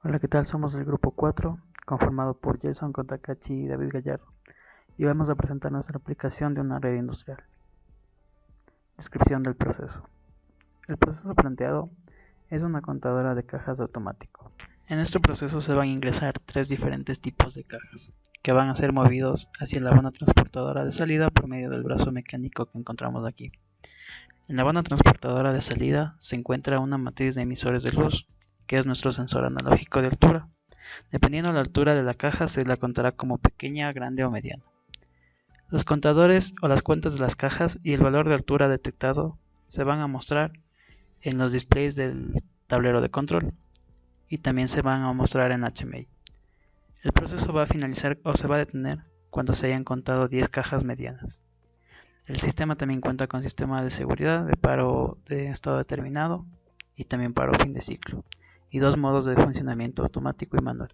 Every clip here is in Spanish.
Hola, ¿qué tal? Somos el grupo 4, conformado por Jason Kotakachi y David Gallardo, y vamos a presentar nuestra aplicación de una red industrial. Descripción del proceso. El proceso planteado es una contadora de cajas de automático. En este proceso se van a ingresar tres diferentes tipos de cajas, que van a ser movidos hacia la vana transportadora de salida por medio del brazo mecánico que encontramos aquí. En la vana transportadora de salida se encuentra una matriz de emisores de luz, que es nuestro sensor analógico de altura. Dependiendo de la altura de la caja se la contará como pequeña, grande o mediana. Los contadores o las cuentas de las cajas y el valor de altura detectado se van a mostrar en los displays del tablero de control y también se van a mostrar en HMI. El proceso va a finalizar o se va a detener cuando se hayan contado 10 cajas medianas. El sistema también cuenta con sistema de seguridad de paro de estado determinado y también paro fin de ciclo, y dos modos de funcionamiento automático y manual.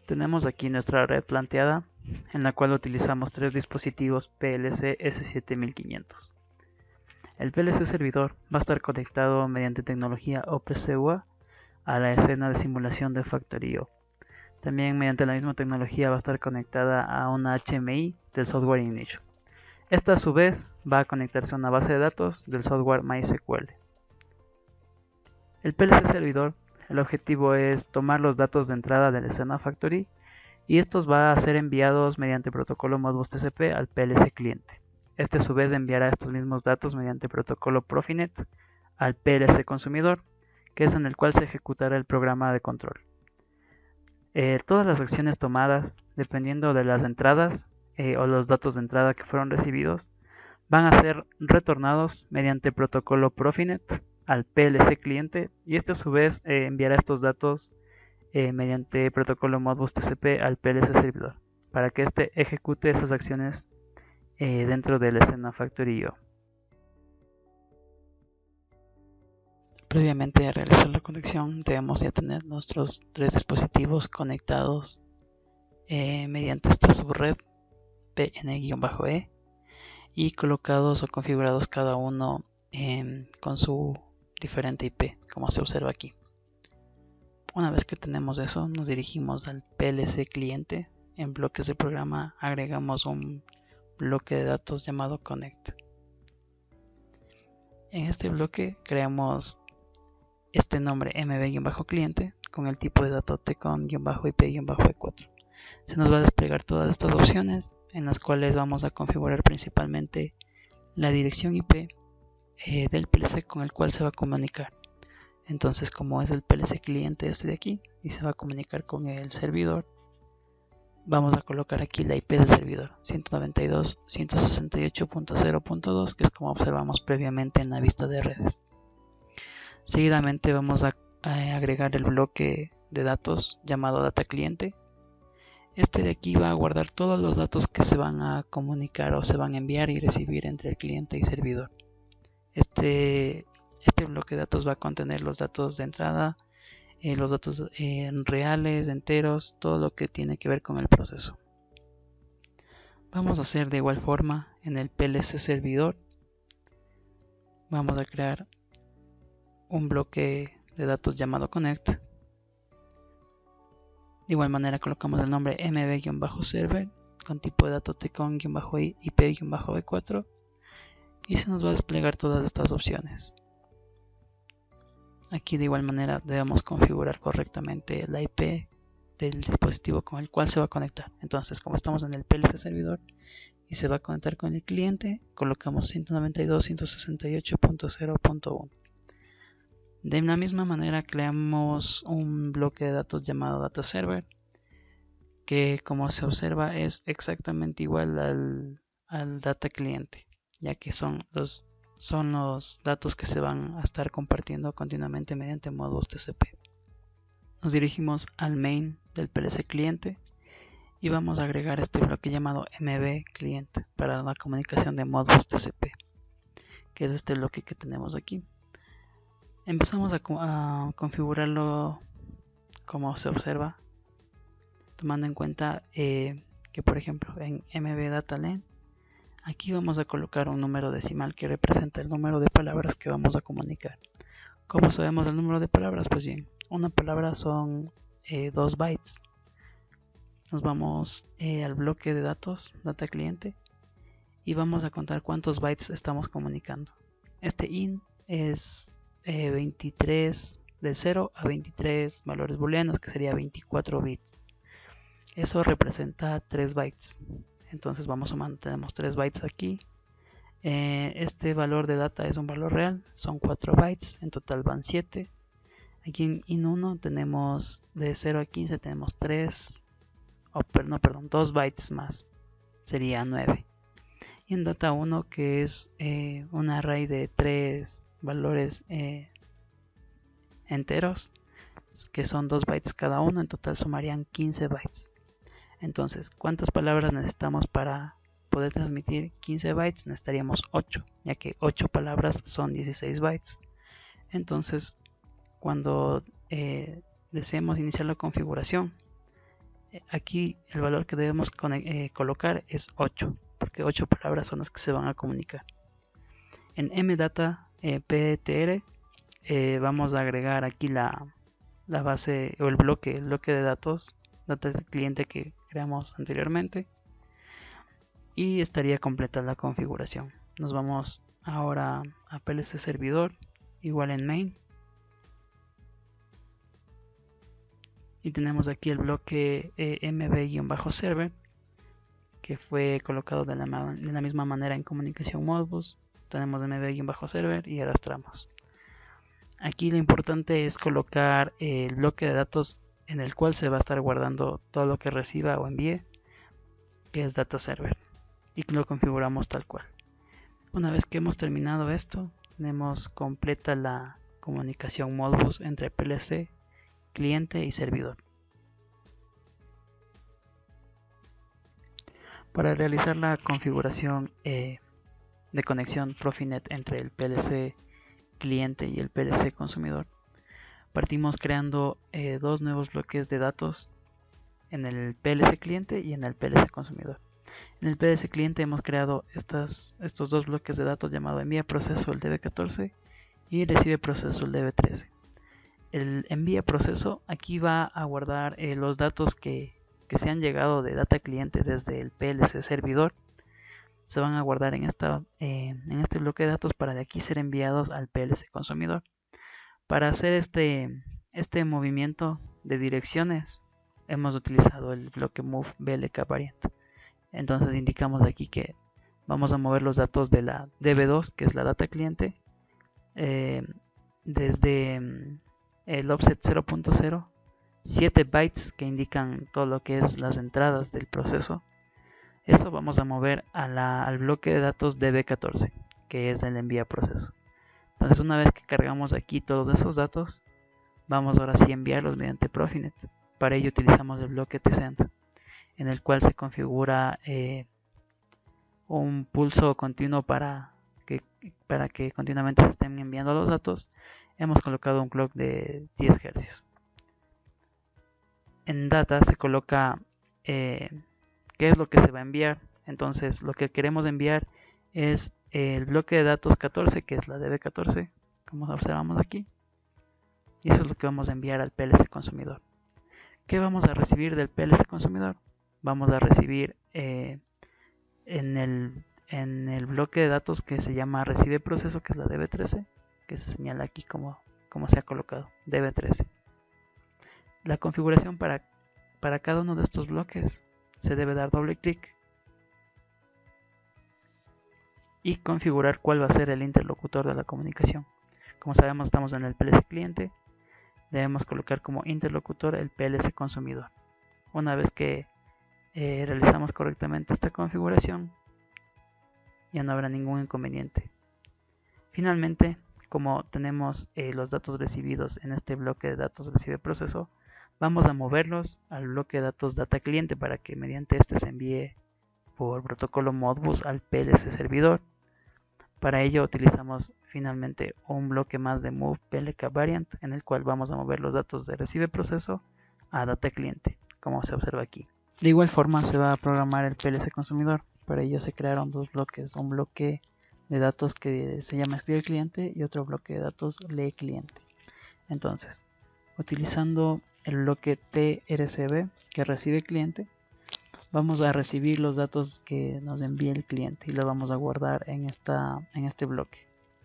Tenemos aquí nuestra red planteada, en la cual utilizamos tres dispositivos PLC S7500. El PLC servidor va a estar conectado mediante tecnología OPC-UA a la escena de simulación de Factorio. También mediante la misma tecnología va a estar conectada a una HMI del software Ignition. Esta a su vez va a conectarse a una base de datos del software MySQL. El PLC servidor, el objetivo es tomar los datos de entrada de la escena Factory y estos van a ser enviados mediante protocolo Modbus TCP al PLC cliente. Este a su vez enviará estos mismos datos mediante protocolo Profinet al PLC consumidor, que es en el cual se ejecutará el programa de control. Todas las acciones tomadas, dependiendo de las entradas o los datos de entrada que fueron recibidos, van a ser retornados mediante protocolo Profinet al PLC cliente y este a su vez enviará estos datos mediante protocolo Modbus TCP al PLC servidor para que éste ejecute esas acciones dentro de la escena Factory.io. Previamente a realizar la conexión debemos ya tener nuestros tres dispositivos conectados mediante esta subred PN-E y colocados o configurados cada uno con su diferente IP, como se observa aquí. Una vez que tenemos eso, nos dirigimos al PLC cliente. En bloques de programa agregamos un bloque de datos llamado Connect. En este bloque creamos este nombre mb-cliente con el tipo de dato tcon-ip-e4. Se nos va a desplegar todas estas opciones en las cuales vamos a configurar principalmente la dirección IP del PLC con el cual se va a comunicar. Entonces, como es el PLC cliente este de aquí y se va a comunicar con el servidor, vamos a colocar aquí la IP del servidor 192.168.0.2, que es como observamos previamente en la vista de redes. Seguidamente vamos a agregar el bloque de datos llamado data cliente. Este de aquí va a guardar todos los datos que se van a comunicar o se van a enviar y recibir entre el cliente y servidor. Este bloque de datos va a contener los datos de entrada, los datos reales, enteros, todo lo que tiene que ver con el proceso. Vamos a hacer de igual forma en el PLC servidor. Vamos a crear un bloque de datos llamado Connect. De igual manera colocamos el nombre mb-server con tipo de dato tcon-ip-e4 y se nos va a desplegar todas estas opciones. Aquí de igual manera debemos configurar correctamente la IP del dispositivo con el cual se va a conectar. Entonces, como estamos en el PLC servidor y se va a conectar con el cliente, colocamos 192.168.0.1. De la misma manera creamos un bloque de datos llamado data server, que como se observa es exactamente igual al data cliente, ya que son los datos que se van a estar compartiendo continuamente mediante Modbus TCP. Nos dirigimos al main del PLC cliente y vamos a agregar este bloque llamado mb cliente para la comunicación de Modbus TCP, que es este bloque que tenemos aquí. Empezamos a configurarlo como se observa, tomando en cuenta que por ejemplo en mbDataLen aquí vamos a colocar un número decimal que representa el número de palabras que vamos a comunicar. ¿Cómo sabemos el número de palabras? Pues bien, una palabra son 2 bytes. Nos vamos al bloque de datos, data cliente, y vamos a contar cuántos bytes estamos comunicando. Este int es 23, de 0 a 23 valores booleanos, que sería 24 bits. Eso representa 3 bytes. Entonces vamos sumando, tenemos 3 bytes aquí. Este valor de data es un valor real, son 4 bytes, en total van 7. Aquí en int1 tenemos de 0 a 15, tenemos 2 bytes más, sería 9. Y en data 1, que es un array de 3 valores enteros, que son 2 bytes cada uno, en total sumarían 15 bytes. Entonces, ¿cuántas palabras necesitamos para poder transmitir 15 bytes? Necesitaríamos 8, ya que 8 palabras son 16 bytes. Entonces, cuando deseemos iniciar la configuración, aquí el valor que debemos colocar es 8, porque 8 palabras son las que se van a comunicar. En mdata ptr vamos a agregar aquí la base o el bloque de datos, data del cliente que creamos anteriormente, y estaría completa la configuración. Nos vamos ahora a PLC servidor, igual en main, y tenemos aquí el bloque mb-server, que fue colocado de la misma manera en comunicación Modbus. Tenemos mb-server y arrastramos. Aquí lo importante es colocar el bloque de datos en el cual se va a estar guardando todo lo que reciba o envíe, que es data server, y lo configuramos tal cual. Una vez que hemos terminado esto, tenemos completa la comunicación Modbus entre PLC, cliente y servidor. Para realizar la configuración de conexión Profinet entre el PLC cliente y el PLC consumidor, partimos creando 2 nuevos bloques de datos en el PLC cliente y en el PLC consumidor. En el PLC cliente hemos creado estos 2 bloques de datos llamado envía proceso, el db14, y recibe proceso, el db13. El envía proceso aquí va a guardar los datos que se han llegado de data cliente desde el PLC servidor. Se van a guardar en este bloque de datos para de aquí ser enviados al PLC consumidor. Para hacer este movimiento de direcciones hemos utilizado el bloque move blk variant. Entonces indicamos aquí que vamos a mover los datos de la db2, que es la data cliente, desde el offset 0.0, 7 bytes que indican todo lo que es las entradas del proceso. Eso vamos a mover al bloque de datos db14, que es el envía proceso. Entonces, una vez que cargamos aquí todos esos datos, vamos ahora sí a enviarlos mediante Profinet. Para ello utilizamos el bloque tsend, en el cual se configura un pulso continuo para que continuamente se estén enviando los datos. Hemos colocado un clock de 10 Hz. En data se coloca qué es lo que se va a enviar. Entonces lo que queremos enviar es el bloque de datos 14, que es la db14, como observamos aquí, y eso es lo que vamos a enviar al PLC consumidor. ¿Qué vamos a recibir del PLC consumidor? Vamos a recibir en el bloque de datos que se llama recibe proceso, que es la db13, que se señala aquí como se ha colocado, db13. La configuración para cada uno de estos bloques se debe dar doble clic y configurar cuál va a ser el interlocutor de la comunicación. Como sabemos, estamos en el PLC cliente, debemos colocar como interlocutor el PLC consumidor. Una vez que realizamos correctamente esta configuración, ya no habrá ningún inconveniente. Finalmente, como tenemos los datos recibidos en este bloque de datos recibe proceso, vamos a moverlos al bloque de datos data cliente para que mediante este se envíe por protocolo Modbus al PLC servidor. Para ello utilizamos finalmente un bloque más de move blk variant, en el cual vamos a mover los datos de recibe proceso a data cliente, como se observa aquí. De igual forma se va a programar el PLC consumidor. Para ello se crearon 2 bloques, un bloque de datos que se llama escribe cliente y otro bloque de datos lee cliente. Entonces, utilizando el bloque TRCB que recibe el cliente, vamos a recibir los datos que nos envía el cliente y los vamos a guardar en este bloque,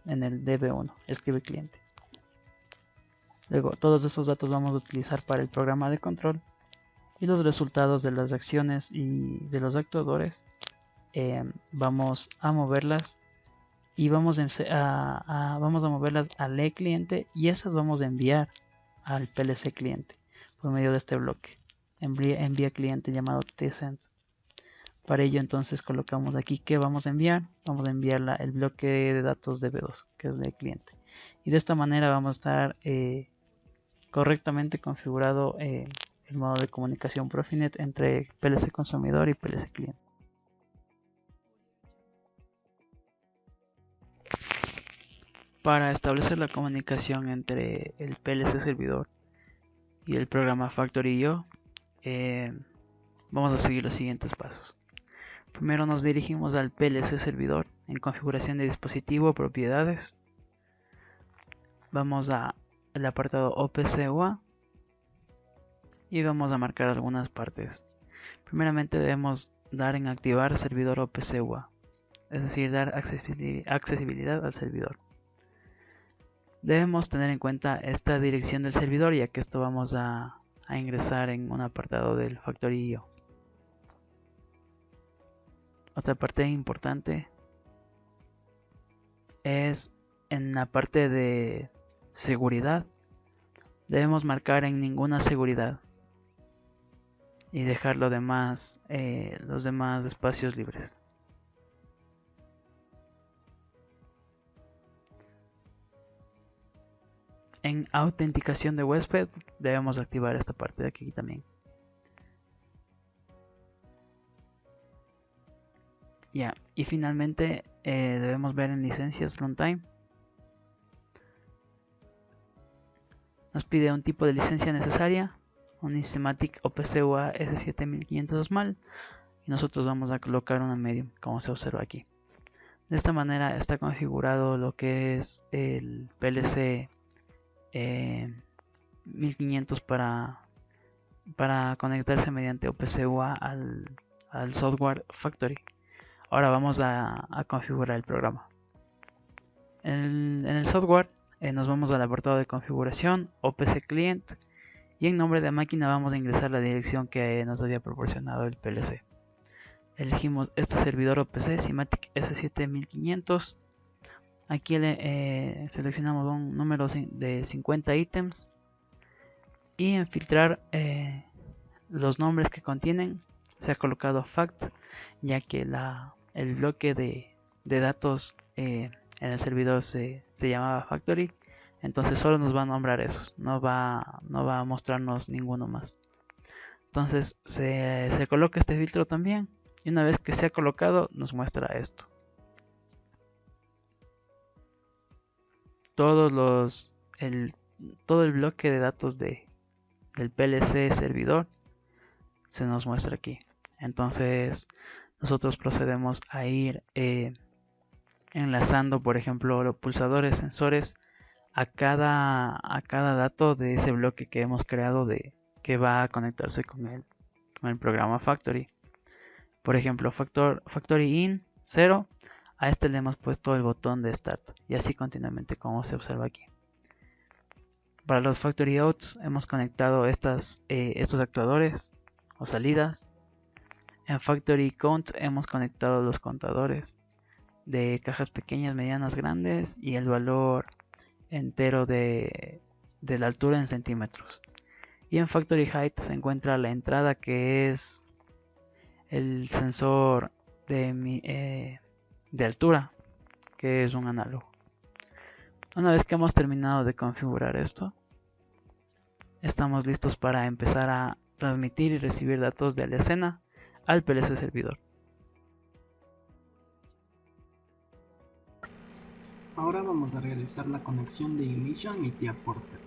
en el DB1, escribe cliente. Luego todos esos datos vamos a utilizar para el programa de control, y los resultados de las acciones y de los actuadores vamos a moverlas y vamos a moverlas al eCliente, y esas vamos a enviar al PLC cliente por medio de este bloque envía cliente llamado tsend. Para ello entonces colocamos aquí que vamos a enviar el bloque de datos de B2, que es de cliente, y de esta manera vamos a estar correctamente configurado el modo de comunicación Profinet entre PLC consumidor y PLC cliente. Para establecer la comunicación entre el PLC servidor y el programa Factory.io, vamos a seguir los siguientes pasos. Primero nos dirigimos al PLC servidor en configuración de dispositivo, propiedades. Vamos al apartado OPC UA y vamos a marcar algunas partes. Primeramente debemos dar en activar servidor OPC UA, es decir, dar accesibilidad al servidor. Debemos tener en cuenta esta dirección del servidor, ya que esto vamos a ingresar en un apartado del Factory.io. Otra parte importante es en la parte de seguridad. Debemos marcar en ninguna seguridad y dejar los demás espacios libres. En autenticación de huésped debemos activar esta parte de aquí también. Y finalmente debemos ver en licencias runtime. Nos pide un tipo de licencia necesaria, un Systematic OPC UA S7500 SMAL, y nosotros vamos a colocar una medium, como se observa aquí. De esta manera está configurado lo que es el PLC 1500 para conectarse mediante OPC UA al software Factory. Ahora vamos a configurar el programa. En el software nos vamos al apartado de configuración, OPC Client, y en nombre de máquina vamos a ingresar la dirección que nos había proporcionado el PLC. Elegimos este servidor OPC Systematic S7500. Aquí seleccionamos un número de 50 ítems y en filtrar los nombres que contienen se ha colocado fact, ya que el bloque de datos en el servidor se llamaba factory, entonces solo nos va a nombrar esos, no va a mostrarnos ninguno más. Entonces se coloca este filtro también, y una vez que se ha colocado nos muestra esto. Todo el bloque de datos del PLC servidor se nos muestra aquí. Entonces nosotros procedemos a ir enlazando, por ejemplo, los pulsadores, sensores a cada dato de ese bloque que hemos creado que va a conectarse con el programa Factory. Por ejemplo, Factory In 0, a este le hemos puesto el botón de Start, y así continuamente, como se observa aquí. Para los Factory Outs hemos conectado estos actuadores o salidas. En Factory Count hemos conectado los contadores de cajas pequeñas, medianas, grandes, y el valor entero de la altura en centímetros. Y en Factory Height se encuentra la entrada, que es el sensor de altura, que es un análogo. Una vez que hemos terminado de configurar esto, estamos listos para empezar a transmitir y recibir datos de la escena al PLC servidor. Ahora vamos a realizar la conexión de Ignition y TIA Porter.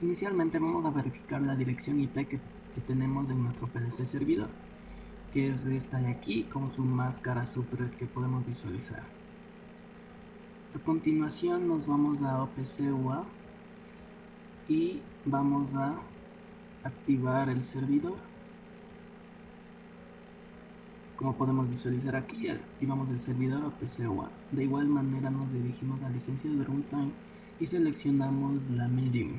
Inicialmente vamos a verificar la dirección IP que tenemos en nuestro PLC servidor, que es esta de aquí, con su máscara super que podemos visualizar. A continuación nos vamos a OPC UA y vamos a activar el servidor. Como podemos visualizar aquí, activamos el servidor OPC1. De igual manera nos dirigimos a licencia de runtime y seleccionamos la medium.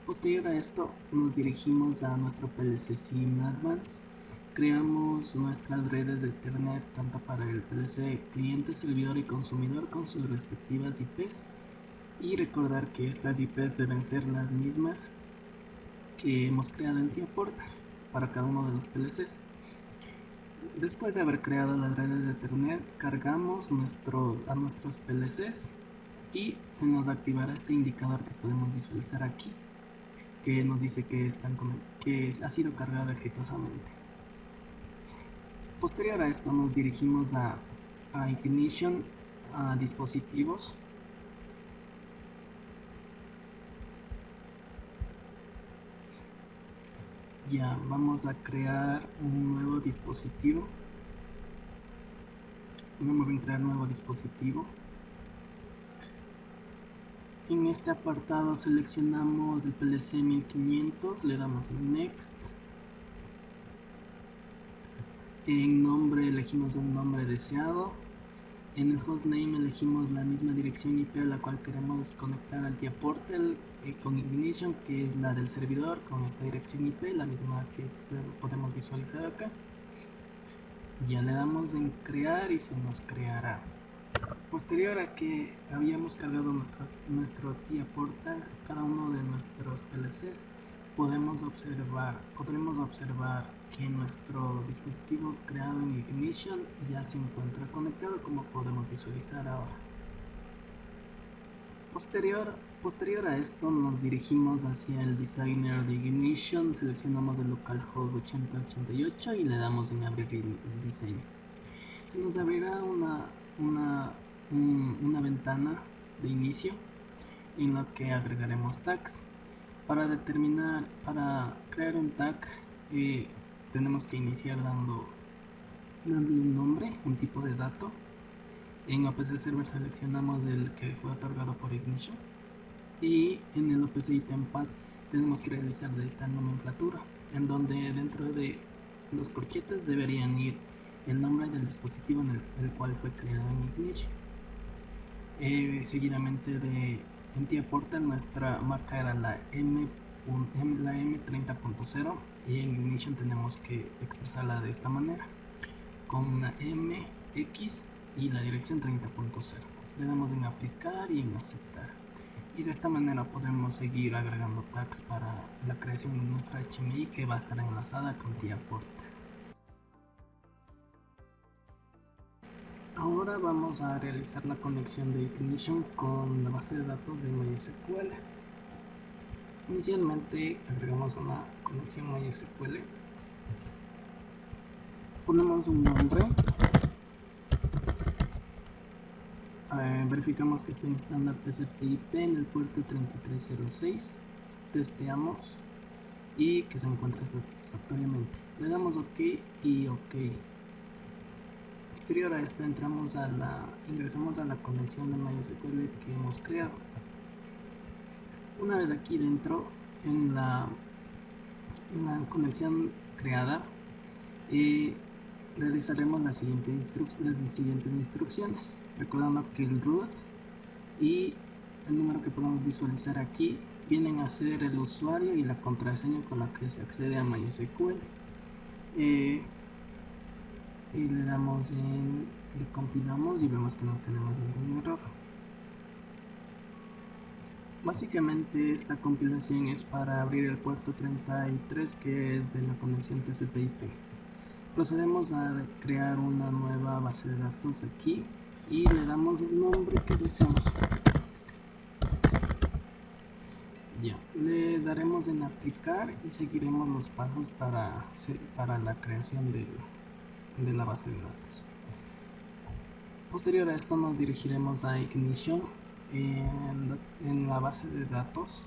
Posterior a esto nos dirigimos a nuestro PLC Sim Advanced. Creamos nuestras redes de Ethernet tanto para el PLC cliente, servidor y consumidor con sus respectivas IPs, y recordar que estas IPs deben ser las mismas que hemos creado en TIAporter para cada uno de los PLCs. Después de haber creado las redes de Ethernet, cargamos a nuestros PLCs y se nos activará este indicador que podemos visualizar aquí, que nos dice que ha sido cargado exitosamente. Posterior a esto nos dirigimos a Ignition, a dispositivos. Ya, vamos a crear un nuevo dispositivo. En este apartado seleccionamos el PLC 1500, le damos en Next. En nombre elegimos un nombre deseado. En el hostname elegimos la misma dirección IP a la cual queremos conectar al TIAporter con Ignition, que es la del servidor, con esta dirección IP, la misma que podemos visualizar acá. Ya le damos en crear y se nos creará. Posterior a que habíamos cargado nuestro TIAporter, cada uno de nuestros PLCs, podremos observar que nuestro dispositivo creado en Ignition ya se encuentra conectado, como podemos visualizar ahora. Posterior a esto nos dirigimos hacia el designer de Ignition, seleccionamos el localhost 8088 y le damos en abrir el diseño. Se nos abrirá una ventana de inicio en la que agregaremos tags. Para crear un tag tenemos que iniciar dándole un nombre, un tipo de dato. En OPC Server seleccionamos el que fue otorgado por Ignition y en el OPC Itempad tenemos que realizar de esta nomenclatura, en donde dentro de los corchetes deberían ir el nombre del dispositivo en el cual fue creado en Ignition. Seguidamente en TIAporter nuestra marca era la M30.0 y en Ignition tenemos que expresarla de esta manera, con una MX y la dirección 30.0. Le damos en aplicar y en aceptar, y de esta manera podremos seguir agregando tags para la creación de nuestra HMI, que va a estar enlazada con TIAporter. Ahora vamos a realizar la conexión de Ignition con la base de datos de MySQL. Inicialmente agregamos una conexión MySQL, ponemos un nombre, verificamos que esté en estándar TCP/IP en el puerto 3306, testeamos y que se encuentre satisfactoriamente. Le damos OK y OK. Posterior a esto ingresamos a la conexión de MySQL que hemos creado. Una vez aquí dentro, en la conexión creada, realizaremos las siguientes instrucciones, recordando que el root y el número que podemos visualizar aquí vienen a ser el usuario y la contraseña con la que se accede a MySQL. Y le damos le compilamos y vemos que no tenemos ningún error. Básicamente esta compilación es para abrir el puerto 33, que es de la conexión TCP/IP. Procedemos a crear una nueva base de datos aquí y le damos el nombre que deseamos. Ya, le daremos en aplicar y seguiremos los pasos para la creación de la base de datos. Posterior a esto nos dirigiremos a Ignition en la base de datos.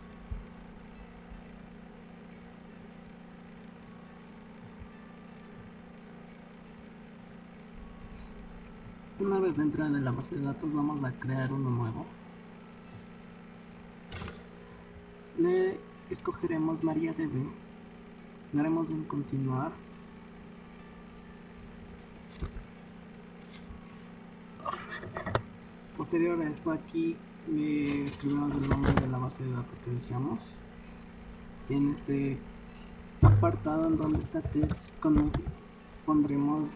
Una vez dentro de la base de datos vamos a crear uno nuevo. Le escogeremos MariaDB, daremos en continuar. Posterior a esto, aquí escribimos el nombre de la base de datos que deseamos. En este apartado en donde está text pondremos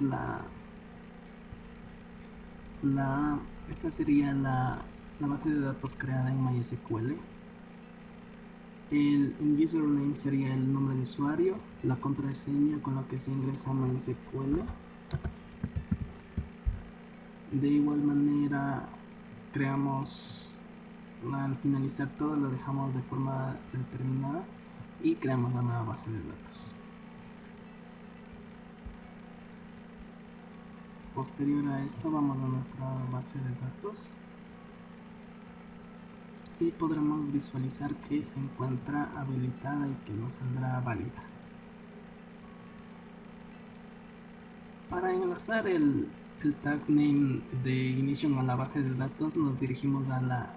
esta sería la base de datos creada en MySQL. El username sería el nombre de usuario, la contraseña con la que se ingresa a MySQL. De igual manera, creamos, al finalizar todo lo dejamos de forma determinada y creamos la nueva base de datos. Posterior a esto vamos a nuestra base de datos y podremos visualizar que se encuentra habilitada y que nos saldrá válida. Para enlazar el tag name de Ignition a la base de datos, nos dirigimos al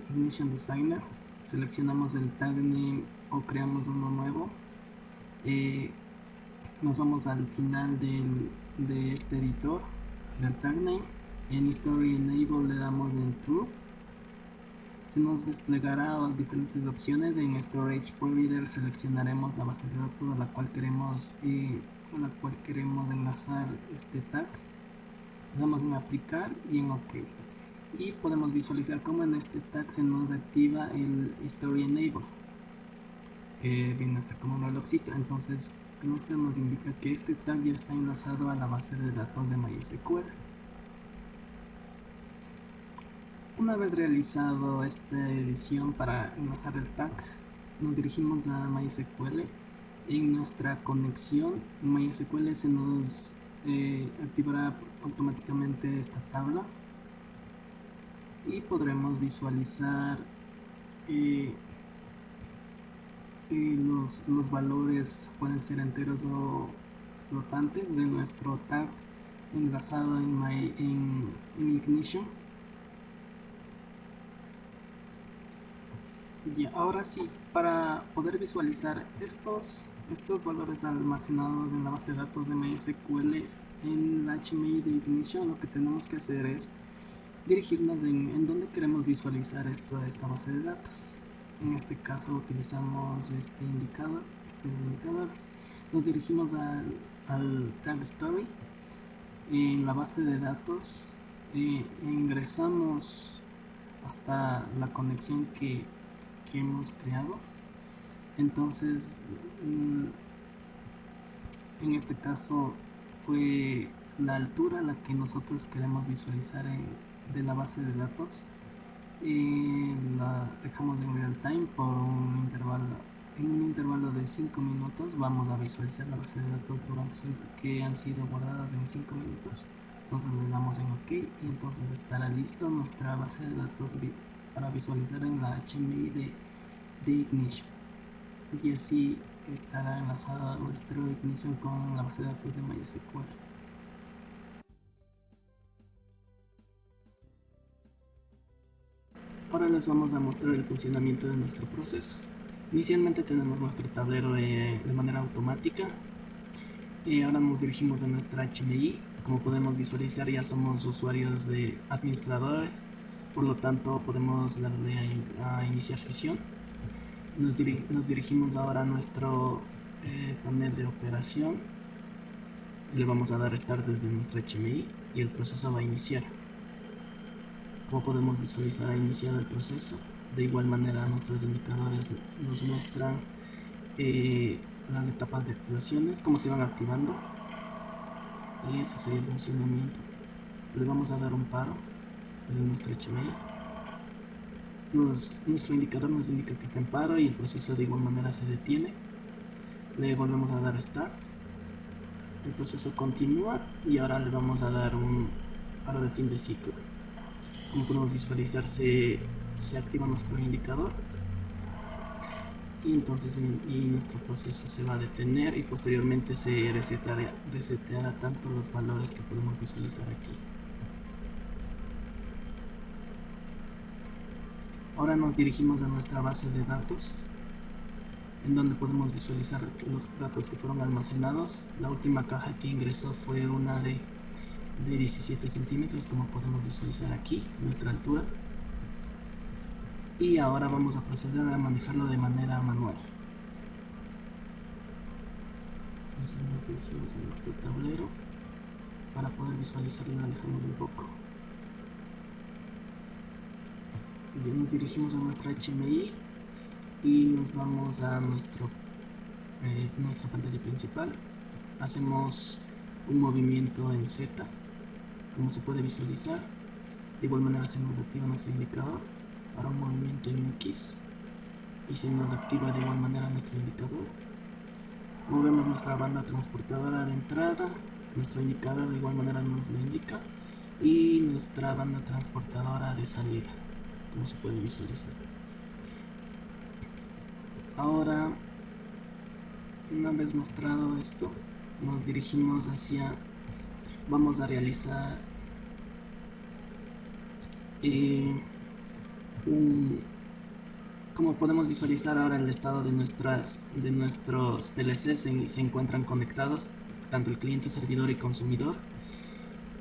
Ignition Designer, seleccionamos el tag name o creamos uno nuevo. Nos vamos al final de este editor del tag name. En History Enable le damos en True. Se nos desplegará diferentes opciones. En Storage Provider seleccionaremos la base de datos a la cual queremos enlazar este tag. Le damos en aplicar y en OK. Y podemos visualizar cómo en este tag se nos activa el History Enable, que viene a ser como un relojcito. Entonces con esto nos indica que este tag ya está enlazado a la base de datos de MySQL. Una vez realizado esta edición para enlazar el tag, nos dirigimos a MySQL. En nuestra conexión MySQL se nos activará automáticamente esta tabla y podremos visualizar los valores, pueden ser enteros o flotantes, de nuestro tag enlazado en Ignition. Y ahora sí, para poder visualizar estos valores almacenados en la base de datos de MySQL en la HMI de Ignition, lo que tenemos que hacer es dirigirnos en donde queremos visualizar esta base de datos. En este caso utilizamos estos indicadores. Nos dirigimos al tag Story. En la base de datos ingresamos hasta la conexión que hemos creado. Entonces en este caso fue la altura la que nosotros queremos visualizar de la base de datos. La dejamos en real time por en un intervalo de 5 minutos. Vamos a visualizar la base de datos que han sido guardadas en 5 minutos. Entonces le damos en OK y entonces estará listo nuestra base de datos para visualizar en la HMI de Ignition, y así estará enlazada nuestro Ignition con la base de datos de MySQL. Ahora les vamos a mostrar el funcionamiento de nuestro proceso. Inicialmente tenemos nuestro tablero de manera automática y ahora nos dirigimos a nuestra HMI. Como podemos visualizar, ya somos usuarios de administradores, por lo tanto podemos darle a iniciar sesión. Nos dirigimos ahora a nuestro panel de operación. Le vamos a dar Start desde nuestra HMI y el proceso va a iniciar. Como podemos visualizar, ha iniciado el proceso. De igual manera, nuestros indicadores nos muestran las etapas de activaciones, cómo se van activando. Y ese sería el funcionamiento. Le vamos a dar un paro desde nuestra HMI. Nuestro indicador nos indica que está en paro y el proceso de igual manera se detiene. Le volvemos a dar Start. El proceso continúa y ahora le vamos a dar un paro de fin de ciclo. Como podemos visualizar, se activa nuestro indicador y entonces nuestro proceso se va a detener y posteriormente se reseteará tanto los valores que podemos visualizar aquí. Ahora nos dirigimos a nuestra base de datos. en donde podemos visualizar los datos que fueron almacenados. La última caja que ingresó fue una de 17 centímetros, como podemos visualizar aquí, nuestra altura. Y ahora vamos a proceder a manejarlo de manera manual. Entonces nos dirigimos a nuestro tablero. Para poder visualizarlo, alejamos un poco. Bien, nos dirigimos a nuestra HMI y nos vamos a nuestra pantalla principal. Hacemos un movimiento en Z, como se puede visualizar. De igual manera se nos activa nuestro indicador. Para un movimiento en X y se nos activa de igual manera nuestro indicador. Movemos nuestra banda transportadora de entrada, nuestro indicador de igual manera nos lo indica, y nuestra banda transportadora de salida, como se puede visualizar. Ahora, una vez mostrado esto, nos dirigimos hacia, vamos a realizar como podemos visualizar ahora, el estado de nuestros PLCs se encuentran conectados, tanto el cliente, servidor y consumidor.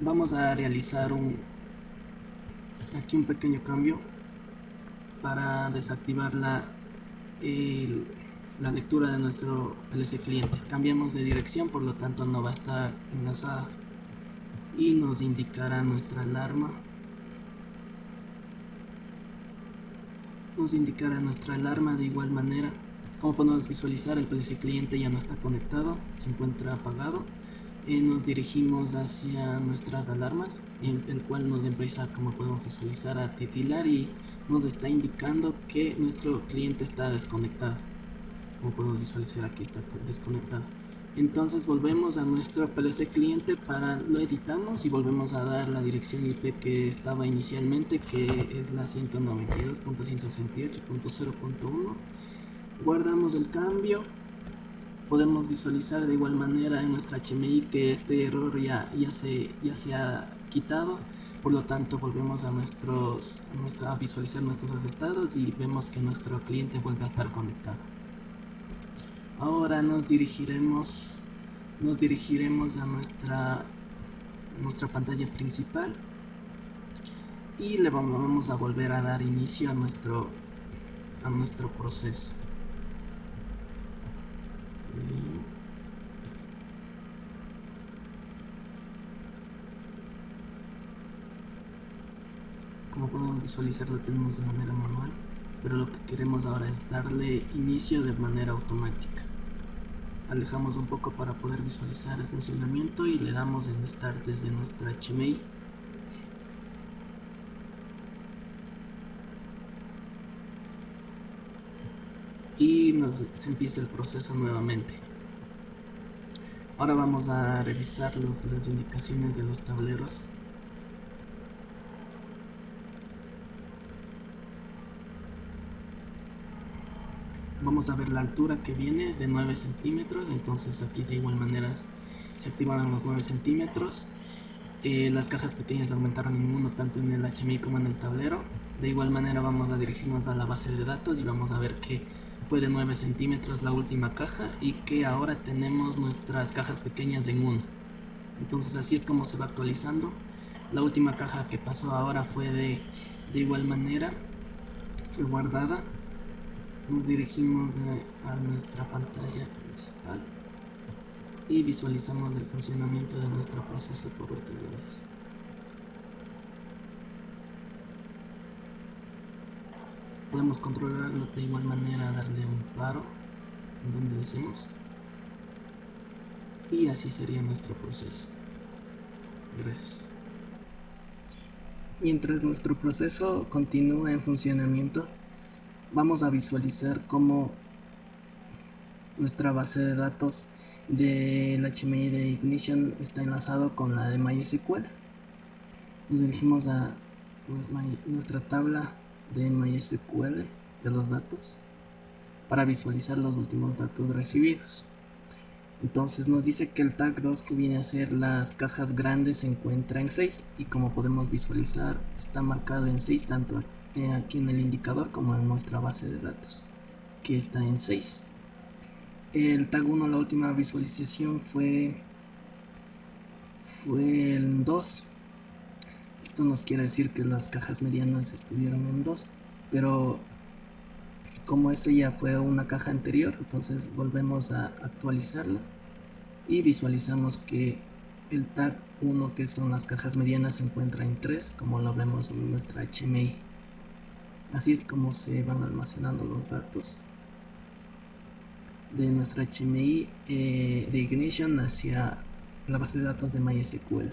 Vamos a realizar aquí un pequeño cambio para desactivar la lectura de nuestro PLC cliente. Cambiamos de dirección, por lo tanto no va a estar enlazada y nos indicará nuestra alarma. De igual manera. Como podemos visualizar, el PLC cliente ya no está conectado, se encuentra apagado. Nos dirigimos hacia nuestras alarmas, en el cual nos empieza, como podemos visualizar, a titilar y nos está indicando que nuestro cliente está desconectado. Como podemos visualizar, aquí está desconectado. Entonces volvemos a nuestro PLC cliente, lo editamos y volvemos a dar la dirección IP que estaba inicialmente, que es la 192.168.0.1. Guardamos el cambio. Podemos visualizar de igual manera en nuestra HMI que este error ya se ha quitado. Por lo tanto, volvemos a visualizar nuestros estados y vemos que nuestro cliente vuelve a estar conectado. Ahora nos dirigiremos a nuestra pantalla principal y le vamos a volver a dar inicio a nuestro proceso. Como podemos visualizar, lo tenemos de manera manual, pero lo que queremos ahora es darle inicio de manera automática. Alejamos un poco para poder visualizar el funcionamiento y le damos en Start desde nuestra HMI. Y se empieza el proceso nuevamente. Ahora vamos a revisar las indicaciones de los tableros. Vamos a ver la altura que viene, es de 9 centímetros, entonces aquí de igual manera se activaron los 9 centímetros. Las cajas pequeñas aumentaron en 1 tanto en el HMI como en el tablero. De igual manera vamos a dirigirnos a la base de datos y vamos a ver que fue de 9 centímetros la última caja y que ahora tenemos nuestras cajas pequeñas en 1. Entonces así es como se va actualizando. La última caja que pasó ahora fue de igual manera, fue guardada. Nos dirigimos a nuestra pantalla principal y visualizamos el funcionamiento de nuestro proceso por última vez. Podemos controlarlo de igual manera, darle un paro en donde deseemos, y así sería nuestro proceso. Gracias. Mientras nuestro proceso continúa en funcionamiento, vamos a visualizar cómo nuestra base de datos del HMI de Ignition está enlazado con la de MySQL. Nos dirigimos a nuestra tabla de MySQL de los datos para visualizar los últimos datos recibidos. Entonces nos dice que el tag 2, que viene a ser las cajas grandes, se encuentra en 6 y como podemos visualizar está marcado en 6 tanto aquí en el indicador como en nuestra base de datos, que está en 6. El tag 1, la última visualización fue el 2. Esto nos quiere decir que las cajas medianas estuvieron en 2, pero como eso ya fue una caja anterior, entonces volvemos a actualizarla y visualizamos que el tag 1, que son las cajas medianas, se encuentra en 3, como lo vemos en nuestra HMI. Así es como se van almacenando los datos de nuestra HMI de Ignition hacia la base de datos de MySQL.